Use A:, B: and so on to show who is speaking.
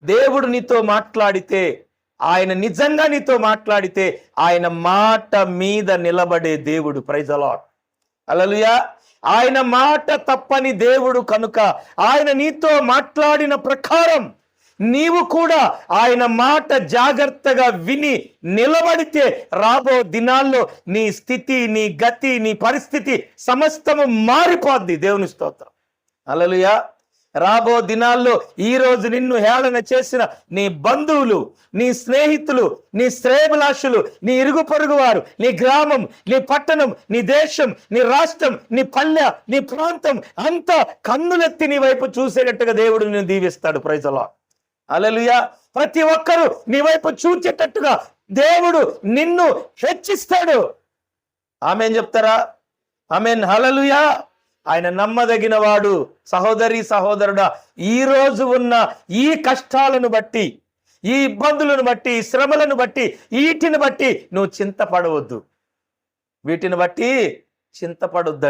A: దేవుడు నీతో మాట్లాడితే, ఆయన నిజంగా నీతో మాట్లాడితే ఆయన మాట మీద నిలబడే దేవుడు. Praise the lord. హల్లెలూయా. ఆయన మాట తప్పని దేవుడు కనుక ఆయన నీతో మాట్లాడిన ప్రకారం నీవు కూడా ఆయన మాట జాగ్రత్తగా విని నిలబడితే రాబో దినాల్లో నీ స్థితి, నీ గతి, నీ పరిస్థితి సమస్తము మారిపోద్ది. దేవుని స్తోత్రం. హల్లెలూయా. రాబో దినాల్లో ఈ రోజు నిన్ను హేళన చేసిన నీ బంధువులు, నీ స్నేహితులు, నీ శ్రేయభిలాషులు, నీ ఇరుగు పొరుగు వారు, నీ గ్రామం, నీ పట్టణం, నీ దేశం, నీ రాష్ట్రం, నీ పల్లె, నీ ప్రాంతం అంతా కన్నులెత్తి నీ వైపు చూసేటట్టుగా దేవుడు నిన్ను దీవిస్తాడు. Praise the lord. హల్లెలూయా. ప్రతి ఒక్కరూ నీ వైపు చూచేటట్టుగా దేవుడు నిన్ను హెచ్చిస్తాడు. ఆమేన్ చెప్తారా? ఆమేన్. హల్లెలూయా. ఆయన నమ్మదగిన వాడు. సహోదరి సహోదరుడా, ఈ రోజు ఉన్న ఈ కష్టాలను బట్టి, ఈ ఇబ్బందులను బట్టి, ఈ శ్రమలను బట్టి, వీటిని బట్టి నువ్వు చింతపడవద్దు. వీటిని బట్టి చింతపడొద్దు.